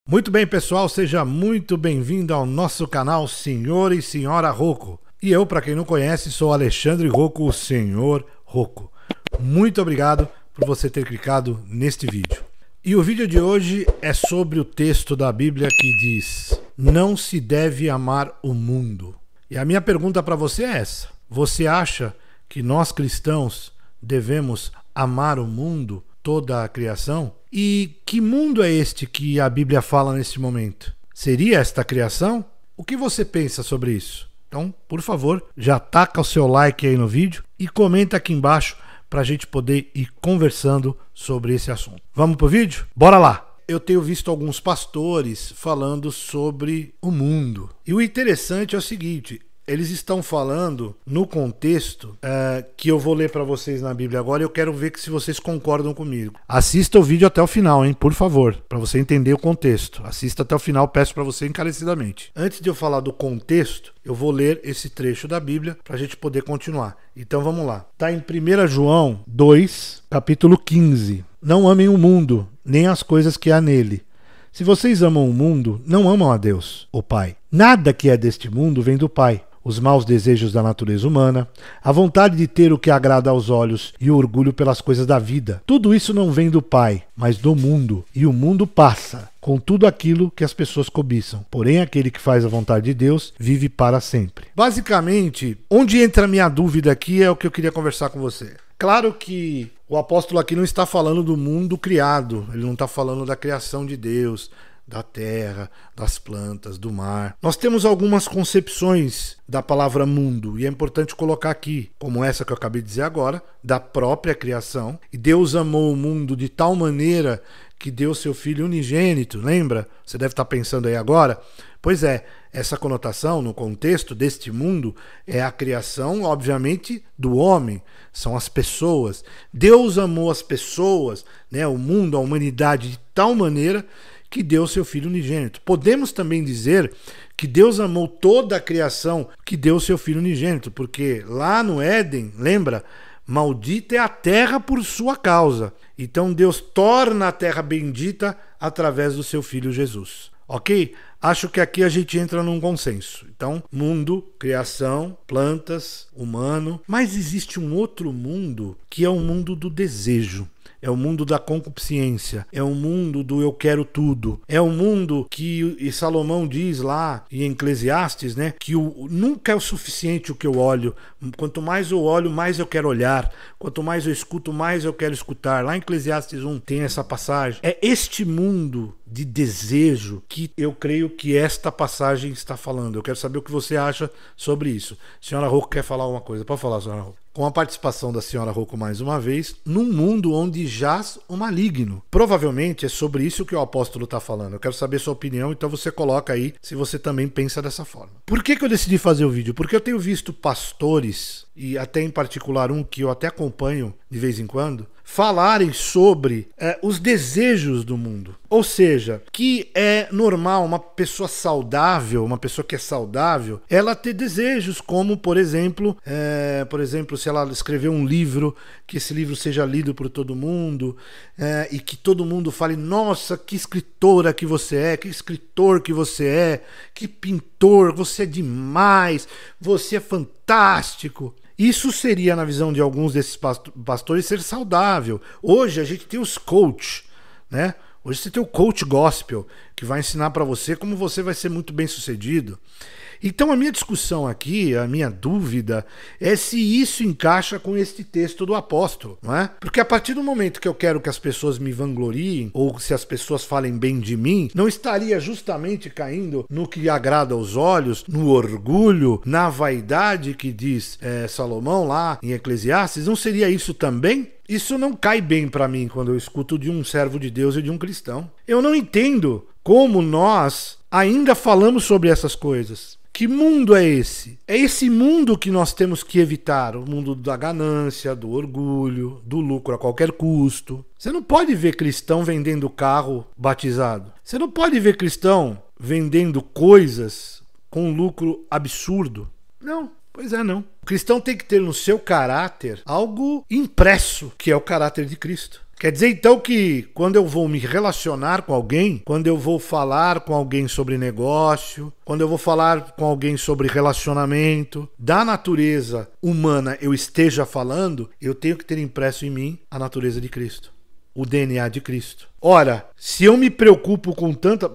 Muito bem, pessoal, seja muito bem-vindo ao nosso canal Senhor e Senhora Rocco. E eu, para quem não conhece, sou Alexandre Rocco, o Senhor Rocco. Muito obrigado por você ter clicado neste vídeo. E o vídeo de hoje é sobre o texto da Bíblia que diz: não se deve amar o mundo. E a minha pergunta para você é essa: você acha que nós cristãos devemos amar o mundo, toda a criação? E que mundo é este que a Bíblia fala nesse momento? Seria esta criação? O que você pensa sobre isso? Então, por favor, já taca o seu like aí no vídeo e comenta aqui embaixo para a gente poder ir conversando sobre esse assunto. Vamos pro vídeo? Bora lá! Eu tenho visto alguns pastores falando sobre o mundo. E o interessante é o seguinte: eles estão falando no contexto que eu vou ler para vocês na Bíblia agora e eu quero ver se vocês concordam comigo. Assista o vídeo até o final, hein, por favor, para você entender o contexto. Assista até o final, peço para você encarecidamente. Antes de eu falar do contexto, eu vou ler esse trecho da Bíblia para a gente poder continuar. Então vamos lá. Está em 1 João 2, capítulo 15. Não amem o mundo, nem as coisas que há nele. Se vocês amam o mundo, não amam a Deus, o Pai. Nada que é deste mundo vem do Pai. Os maus desejos da natureza humana, a vontade de ter o que agrada aos olhos e o orgulho pelas coisas da vida. Tudo isso não vem do Pai, mas do mundo. E o mundo passa, com tudo aquilo que as pessoas cobiçam. Porém, aquele que faz a vontade de Deus vive para sempre. Basicamente, onde entra a minha dúvida aqui é o que eu queria conversar com você. Claro que o apóstolo aqui não está falando do mundo criado, ele não está falando da criação de Deus, da terra, das plantas, do mar. Nós temos algumas concepções da palavra mundo, e é importante colocar aqui, como essa que eu acabei de dizer agora, da própria criação. E Deus amou o mundo de tal maneira que deu seu Filho unigênito, lembra? Você deve estar pensando aí agora. Pois é, essa conotação no contexto deste mundo é a criação, obviamente, do homem, são as pessoas. Deus amou as pessoas, né, o mundo, a humanidade, de tal maneira que deu seu Filho unigênito. Podemos também dizer que Deus amou toda a criação, que deu seu Filho unigênito, porque lá no Éden, lembra? Maldita é a terra por sua causa. Então Deus torna a terra bendita através do seu Filho Jesus. Ok? Acho que aqui a gente entra num consenso. Então, mundo, criação, plantas, humano. Mas existe um outro mundo que é o mundo do desejo. É o mundo da concupiscência, é o mundo do eu quero tudo, é o mundo que Salomão diz lá em Eclesiastes, né, que nunca é o suficiente o que eu olho, quanto mais eu olho, mais eu quero olhar, quanto mais eu escuto, mais eu quero escutar. Lá em Eclesiastes 1 tem essa passagem. É este mundo de desejo que eu creio que esta passagem está falando. Eu quero saber o que você acha sobre isso. Senhora Rocco quer falar uma coisa? Pode falar, senhora Rocco. Com a participação da senhora Rocco mais uma vez, num mundo onde jaz o maligno. Provavelmente é sobre isso que o apóstolo está falando. Eu quero saber sua opinião, então você coloca aí se você também pensa dessa forma. Por que eu decidi fazer o vídeo? Porque eu tenho visto pastores, e até em particular um que eu até acompanho de vez em quando, falarem sobre os desejos do mundo. Ou seja, que é normal uma pessoa saudável, uma pessoa que é saudável, ela ter desejos como, por exemplo, se ela escrever um livro, que esse livro seja lido por todo mundo, e que todo mundo fale: nossa, que escritora que você é, que escritor que você é, que pintor, você é demais, você é fantástico. Isso seria, na visão de alguns desses pastores, ser saudável. Hoje a gente tem os coach, né? Hoje você tem o coach gospel, que vai ensinar para você como você vai ser muito bem sucedido. Então a minha discussão aqui, a minha dúvida é se isso encaixa com este texto do apóstolo, não é? Porque a partir do momento que eu quero que as pessoas me vangloriem, ou se as pessoas falem bem de mim, não estaria justamente caindo no que agrada aos olhos, no orgulho, na vaidade que diz Salomão lá em Eclesiastes? Não seria isso também? Isso não cai bem para mim quando eu escuto de um servo de Deus e de um cristão. Eu não entendo como nós ainda falamos sobre essas coisas. Que mundo é esse? É esse mundo que nós temos que evitar, o mundo da ganância, do orgulho, do lucro a qualquer custo. Você não pode ver cristão vendendo carro batizado. Você não pode ver cristão vendendo coisas com lucro absurdo. Não, pois é, não. O cristão tem que ter no seu caráter algo impresso, que é o caráter de Cristo. Quer dizer então que quando eu vou me relacionar com alguém, quando eu vou falar com alguém sobre negócio, quando eu vou falar com alguém sobre relacionamento, da natureza humana eu esteja falando, eu tenho que ter impresso em mim a natureza de Cristo, o DNA de Cristo. Ora, se eu me preocupo com tanta...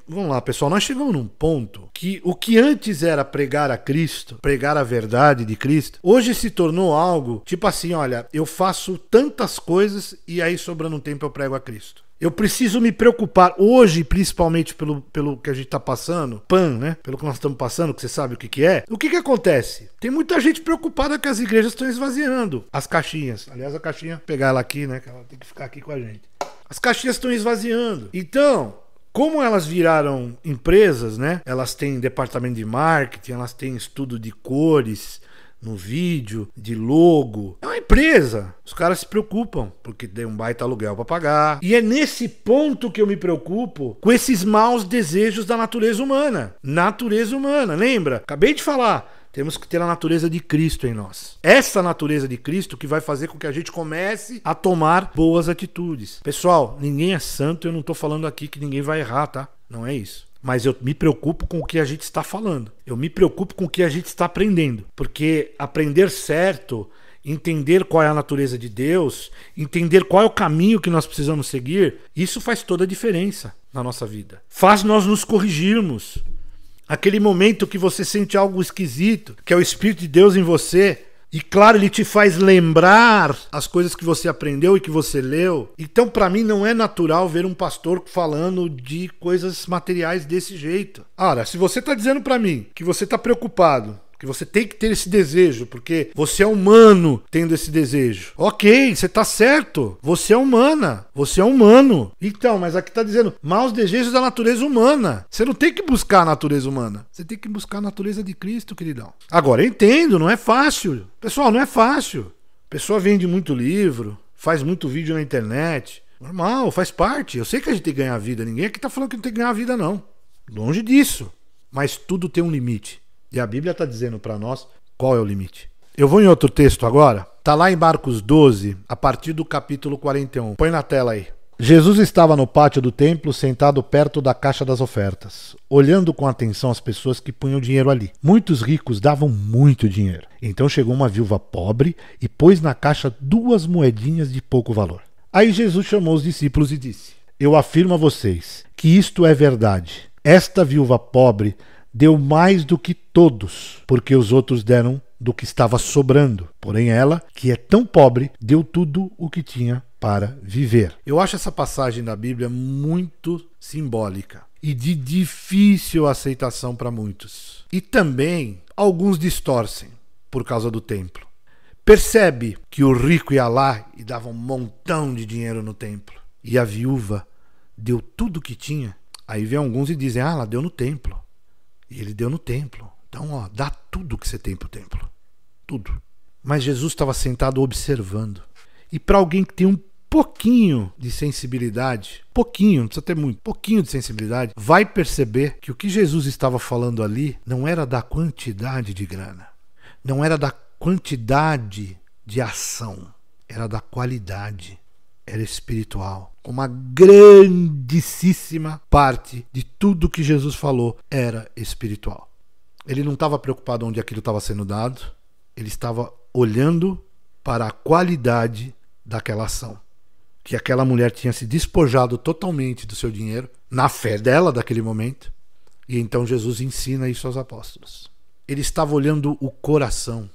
Vamos lá, pessoal, nós chegamos num ponto que o que antes era pregar a Cristo, pregar a verdade de Cristo, hoje se tornou algo tipo assim, olha, eu faço tantas coisas e aí sobrando um tempo eu prego a Cristo. Eu preciso me preocupar hoje, principalmente pelo que a gente está passando, né? Pelo que nós estamos passando, que você sabe o que é. O que acontece? Tem muita gente preocupada que as igrejas estão esvaziando as caixinhas. Aliás, a caixinha, pegar ela aqui, né? Que ela tem que ficar aqui com a gente. As caixinhas estão esvaziando. Então, como elas viraram empresas, né? Elas têm departamento de marketing, elas têm estudo de cores no vídeo, de logo. É uma empresa. Os caras se preocupam, porque tem um baita aluguel para pagar. E é nesse ponto que eu me preocupo com esses maus desejos da natureza humana. Natureza humana, lembra? Acabei de falar. Temos que ter a natureza de Cristo em nós. Essa natureza de Cristo que vai fazer com que a gente comece a tomar boas atitudes. Pessoal, ninguém é santo, eu não estou falando aqui que ninguém vai errar, tá? Não é isso. Mas eu me preocupo com o que a gente está falando. Eu me preocupo com o que a gente está aprendendo. Porque aprender certo, entender qual é a natureza de Deus, entender qual é o caminho que nós precisamos seguir, isso faz toda a diferença na nossa vida. Faz nós nos corrigirmos. Aquele momento que você sente algo esquisito, que é o Espírito de Deus em você, e claro, ele te faz lembrar as coisas que você aprendeu e que você leu. Então, para mim, não é natural ver um pastor falando de coisas materiais desse jeito. Ora, se você está dizendo para mim que você está preocupado, que você tem que ter esse desejo, porque você é humano tendo esse desejo. Ok, você está certo. Você é humana. Você é humano. Então, mas aqui está dizendo maus desejos da natureza humana. Você não tem que buscar a natureza humana. Você tem que buscar a natureza de Cristo, queridão. Agora, eu entendo, não é fácil. Pessoal, não é fácil. A pessoa vende muito livro, faz muito vídeo na internet. Normal, faz parte. Eu sei que a gente tem que ganhar vida. Ninguém aqui está falando que não tem que ganhar vida, não. Longe disso. Mas tudo tem um limite. E a Bíblia está dizendo para nós qual é o limite. Eu vou em outro texto agora. Está lá em Marcos 12, a partir do capítulo 41. Põe na tela aí. Jesus estava no pátio do templo, sentado perto da caixa das ofertas, olhando com atenção as pessoas que punham dinheiro ali. Muitos ricos davam muito dinheiro. Então chegou uma viúva pobre e pôs na caixa 2 moedinhas de pouco valor. Aí Jesus chamou os discípulos e disse: Eu afirmo a vocês que isto é verdade. Esta viúva pobre deu mais do que todos, porque os outros deram do que estava sobrando. Porém ela, que é tão pobre, deu tudo o que tinha para viver. Eu acho essa passagem da Bíblia muito simbólica e de difícil aceitação para muitos. E também alguns distorcem por causa do templo. Percebe que o rico ia lá e dava um montão de dinheiro no templo. E a viúva deu tudo o que tinha. Aí vem alguns e dizem, ela deu no templo. E ele deu no templo. Então, dá tudo que você tem pro templo. Tudo. Mas Jesus estava sentado observando. E para alguém que tem um pouquinho de sensibilidade, pouquinho, não precisa ter muito, pouquinho de sensibilidade, vai perceber que o que Jesus estava falando ali não era da quantidade de grana. Não era da quantidade de ação. Era da qualidade. Era espiritual. Uma grandíssima parte de tudo que Jesus falou era espiritual. Ele não estava preocupado onde aquilo estava sendo dado, ele estava olhando para a qualidade daquela ação. Que aquela mulher tinha se despojado totalmente do seu dinheiro, na fé dela daquele momento, e então Jesus ensina isso aos apóstolos. Ele estava olhando o coração,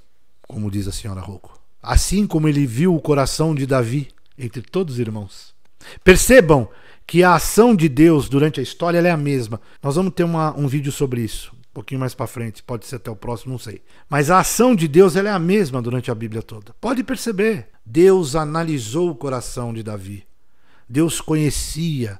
como diz a senhora Rocco. Assim como ele viu o coração de Davi entre todos os irmãos. Percebam que a ação de Deus durante a história ela é a mesma. Nós vamos ter um vídeo sobre isso, um pouquinho mais para frente, pode ser até o próximo, não sei. Mas a ação de Deus ela é a mesma durante a Bíblia toda. Pode perceber. Deus analisou o coração de Davi. Deus conhecia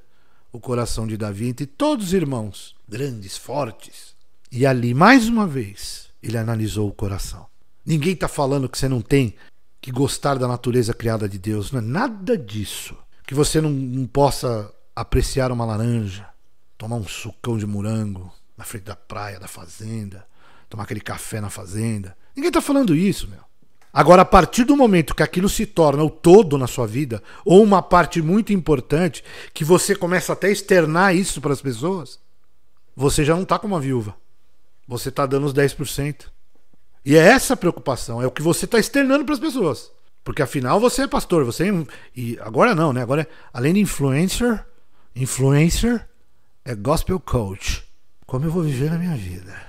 o coração de Davi entre todos os irmãos, grandes, fortes. E ali, mais uma vez, ele analisou o coração. Ninguém está falando que você não tem que gostar da natureza criada de Deus. Não é nada disso. Que você não possa apreciar uma laranja, tomar um sucão de morango na frente da praia, da fazenda, tomar aquele café na fazenda. Ninguém está falando isso, meu. Agora, a partir do momento que aquilo se torna o todo na sua vida, ou uma parte muito importante, que você começa até a externar isso para as pessoas, você já não está como uma viúva. Você está dando os 10%. E é essa a preocupação, é o que você está externando para as pessoas. Porque afinal você é pastor, você é... E agora não, né? Agora, além de influencer é gospel coach. Como eu vou viver na minha vida?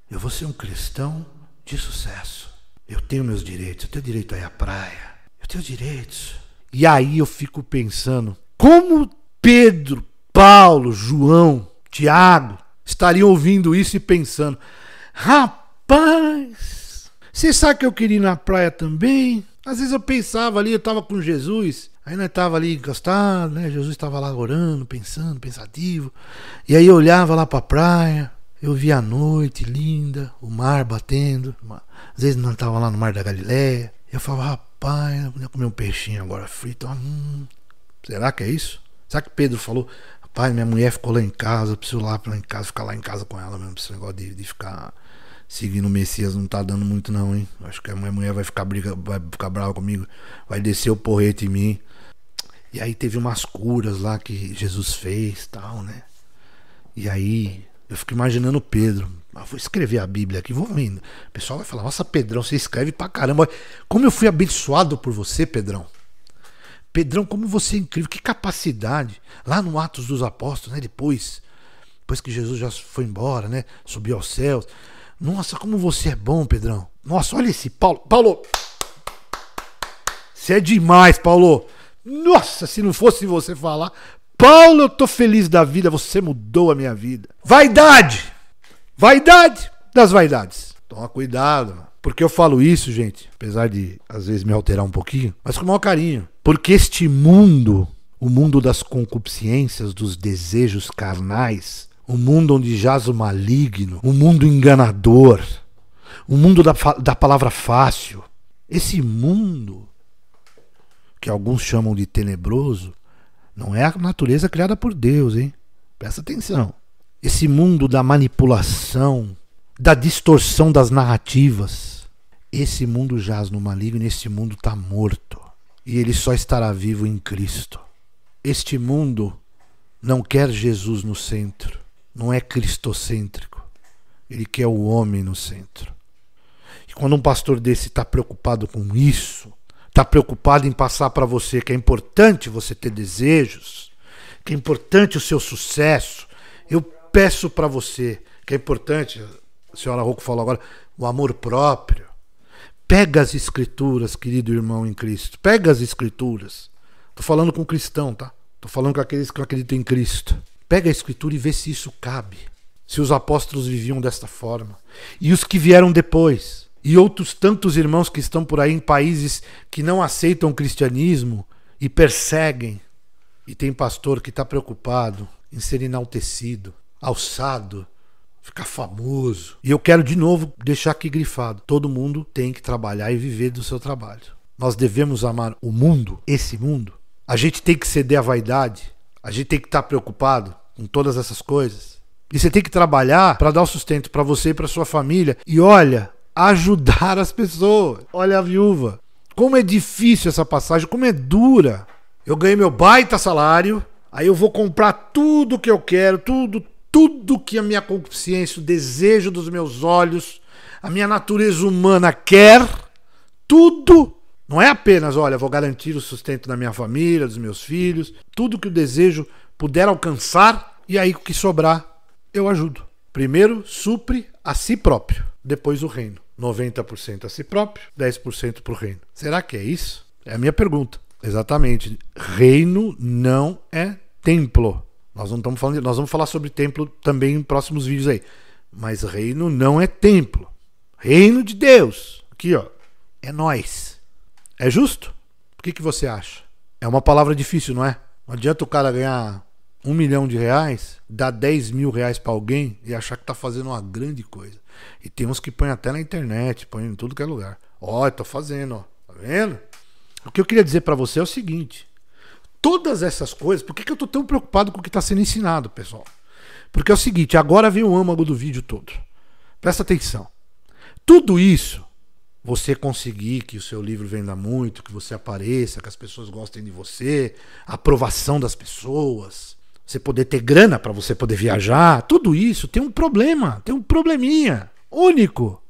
Eu vou ser um cristão de sucesso. Eu tenho meus direitos, eu tenho direito a ir à praia. Eu tenho direitos. E aí eu fico pensando, como Pedro, Paulo, João, Tiago estariam ouvindo isso e pensando, rapaz, você sabe que eu queria ir na praia também? Às vezes eu pensava ali, eu estava com Jesus, aí nós estava ali encostado, né? Jesus estava lá orando, pensando, pensativo. E aí eu olhava lá para a praia, eu via a noite linda, o mar batendo. Às vezes nós estávamos lá no Mar da Galileia. Eu falava, rapaz, eu vou comer um peixinho agora frito. Será que é isso? Será que Pedro falou, rapaz, minha mulher ficou lá em casa, eu preciso lá em casa, ficar lá em casa com ela mesmo. Esse negócio de ficar seguindo o Messias não tá dando muito não, hein? Acho que a minha mulher vai ficar brava comigo, vai descer o porrete em mim. E aí teve umas curas lá que Jesus fez, tal, né? E aí eu fico imaginando Pedro. Vou escrever a Bíblia aqui, vou indo. O pessoal vai falar, nossa, Pedrão, você escreve pra caramba. Como eu fui abençoado por você, Pedrão. Pedrão, como você é incrível, que capacidade. Lá no Atos dos Apóstolos, né? Depois que Jesus já foi embora, né? Subiu aos céus. Nossa, como você é bom, Pedrão. Nossa, olha esse Paulo. Paulo, você é demais, Paulo. Nossa, se não fosse você falar, Paulo, eu tô feliz da vida, você mudou a minha vida. Vaidade! Vaidade das vaidades. Toma cuidado, mano. Porque eu falo isso, gente, apesar de às vezes me alterar um pouquinho, mas com o maior carinho. Porque este mundo, o mundo das concupiscências, dos desejos carnais, o mundo onde jaz o maligno, o mundo enganador, o mundo da palavra fácil, esse mundo que alguns chamam de tenebroso, não é a natureza criada por Deus, hein? Presta atenção. Esse mundo da manipulação, da distorção das narrativas, esse mundo jaz no maligno e esse mundo está morto. E ele só estará vivo em Cristo. Este mundo não quer Jesus no centro, não é cristocêntrico. Ele quer o homem no centro. E quando um pastor desse está preocupado com isso, está preocupado em passar para você que é importante você ter desejos, que é importante o seu sucesso, eu peço para você que é importante, a senhora Rocco falou agora, o amor próprio. Pega as escrituras, querido irmão em Cristo. Pega as escrituras. Estou falando com cristão, tá? Estou falando com aqueles que acreditam em Cristo. Pega a escritura e vê se isso cabe. Se os apóstolos viviam desta forma. E os que vieram depois. E outros tantos irmãos que estão por aí em países que não aceitam o cristianismo e perseguem. E tem pastor que está preocupado em ser enaltecido, alçado, ficar famoso. E eu quero de novo deixar aqui grifado. Todo mundo tem que trabalhar e viver do seu trabalho. Nós devemos amar o mundo, esse mundo. A gente tem que ceder à vaidade. A gente tem que estar preocupado com todas essas coisas. E você tem que trabalhar para dar o sustento para você e para sua família. E olha, ajudar as pessoas. Olha a viúva. Como é difícil essa passagem, como é dura. Eu ganhei meu baita salário, aí eu vou comprar tudo que eu quero, tudo que a minha concupiscência, o desejo dos meus olhos, a minha natureza humana quer, tudo. Não é apenas, olha, vou garantir o sustento da minha família, dos meus filhos, tudo que o desejo puder alcançar, e aí o que sobrar, eu ajudo. Primeiro, supre a si próprio, depois o reino. 90% a si próprio, 10% para o reino. Será que é isso? É a minha pergunta. Exatamente. Reino não é templo. Nós não estamos falando, nós vamos falar sobre templo também em próximos vídeos aí. Mas reino não é templo. Reino de Deus. Aqui, ó. É nós. É justo? O que você acha? É uma palavra difícil, não é? Não adianta o cara ganhar R$1 milhão, dar R$10 mil para alguém e achar que tá fazendo uma grande coisa. E tem uns que põem até na internet, põem em tudo que é lugar. Ó, eu tô fazendo, ó. Tá vendo? O que eu queria dizer para você é o seguinte. Todas essas coisas, por que eu tô tão preocupado com o que está sendo ensinado, pessoal? Porque é o seguinte, agora vem o âmago do vídeo todo. Presta atenção. Tudo isso você conseguir que o seu livro venda muito, que você apareça, que as pessoas gostem de você, a aprovação das pessoas, você poder ter grana para você poder viajar, tudo isso tem um problema, tem um probleminha único,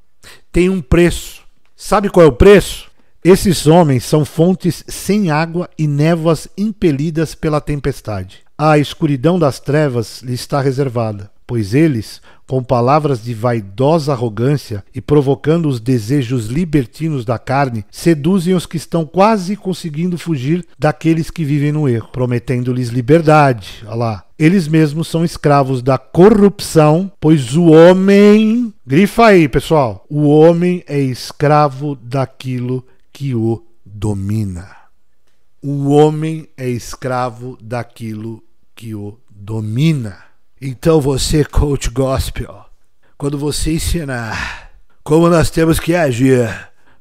tem um preço. Sabe qual é o preço? Esses homens são fontes sem água e névoas impelidas pela tempestade. A escuridão das trevas lhe está reservada, pois eles, com palavras de vaidosa arrogância e provocando os desejos libertinos da carne, seduzem os que estão quase conseguindo fugir daqueles que vivem no erro, prometendo-lhes liberdade. Olha lá. Eles mesmos são escravos da corrupção, pois o homem... Grifa aí, pessoal. O homem é escravo daquilo que o domina. O homem é escravo daquilo que o domina. Então você, coach gospel, quando você ensinar como nós temos que agir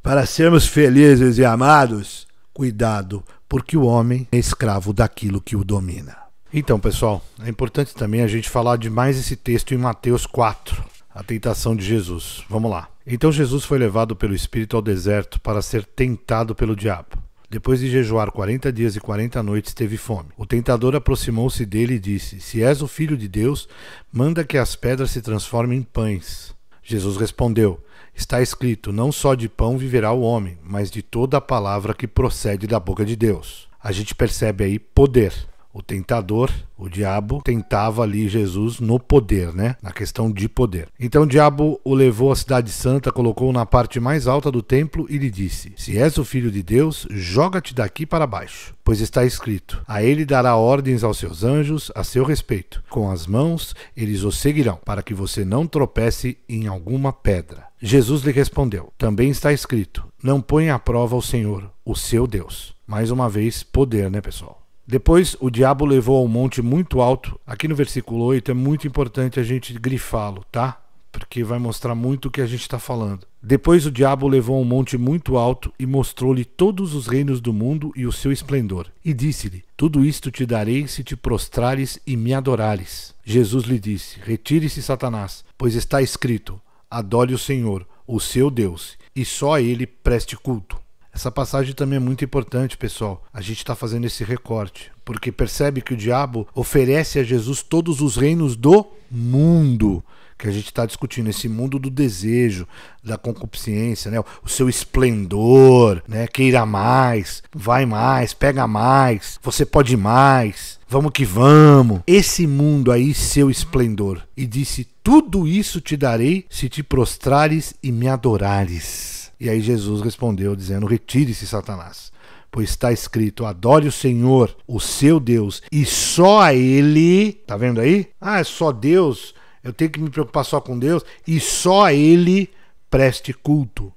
para sermos felizes e amados, cuidado, porque o homem é escravo daquilo que o domina. Então, pessoal, é importante também a gente falar de mais esse texto em Mateus 4, a tentação de Jesus. Vamos lá. Então Jesus foi levado pelo Espírito ao deserto para ser tentado pelo diabo. Depois de jejuar 40 dias e 40 noites, teve fome. O tentador aproximou-se dele e disse: Se és o Filho de Deus, manda que as pedras se transformem em pães. Jesus respondeu: Está escrito, não só de pão viverá o homem, mas de toda a palavra que procede da boca de Deus. A gente percebe aí poder. O tentador, o diabo, tentava ali Jesus no poder, né? Na questão de poder. Então o diabo o levou à cidade santa, colocou-o na parte mais alta do templo e lhe disse: Se és o Filho de Deus, joga-te daqui para baixo. Pois está escrito: A ele dará ordens aos seus anjos a seu respeito. Com as mãos eles o seguirão, para que você não tropece em alguma pedra. Jesus lhe respondeu: Também está escrito: Não ponha à prova o Senhor, o seu Deus. Mais uma vez, poder, né, pessoal? Depois o diabo levou a um monte muito alto. Aqui no versículo 8 é muito importante a gente grifá-lo, tá? Porque vai mostrar muito o que a gente está falando. Depois o diabo levou a um monte muito alto e mostrou-lhe todos os reinos do mundo e o seu esplendor. E disse-lhe: Tudo isto te darei se te prostrares e me adorares. Jesus lhe disse: Retire-se, Satanás, pois está escrito: Adore o Senhor, o seu Deus, e só a ele preste culto. Essa passagem também é muito importante, pessoal. A gente está fazendo esse recorte, porque percebe que o diabo oferece a Jesus todos os reinos do mundo, que a gente está discutindo, esse mundo do desejo, da concupiscência, né? O seu esplendor, né? Queira mais, vai mais, pega mais, você pode mais, vamos que vamos. Esse mundo aí, seu esplendor. E disse: Tudo isso te darei se te prostrares e me adorares. E aí Jesus respondeu dizendo: Retire-se, Satanás, pois está escrito: Adore o Senhor, o seu Deus, e só a Ele... Tá vendo aí? Ah, é só Deus, eu tenho que me preocupar só com Deus, e só a Ele preste culto.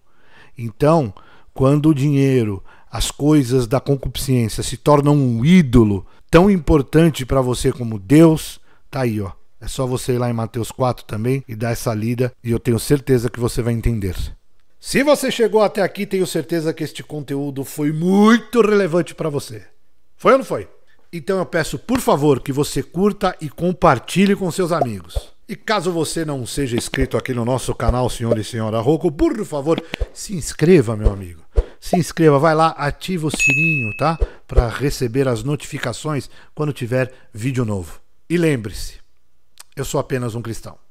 Então, quando o dinheiro, as coisas da concupiscência se tornam um ídolo tão importante para você como Deus, tá aí, ó. É só você ir lá em Mateus 4 também e dar essa lida, e eu tenho certeza que você vai entender. Se você chegou até aqui, tenho certeza que este conteúdo foi muito relevante para você. Foi ou não foi? Então eu peço, por favor, que você curta e compartilhe com seus amigos. E caso você não seja inscrito aqui no nosso canal, senhor e senhora Rocco, por favor, se inscreva, meu amigo. Se inscreva, vai lá, ativa o sininho, tá? Para receber as notificações quando tiver vídeo novo. E lembre-se, eu sou apenas um cristão.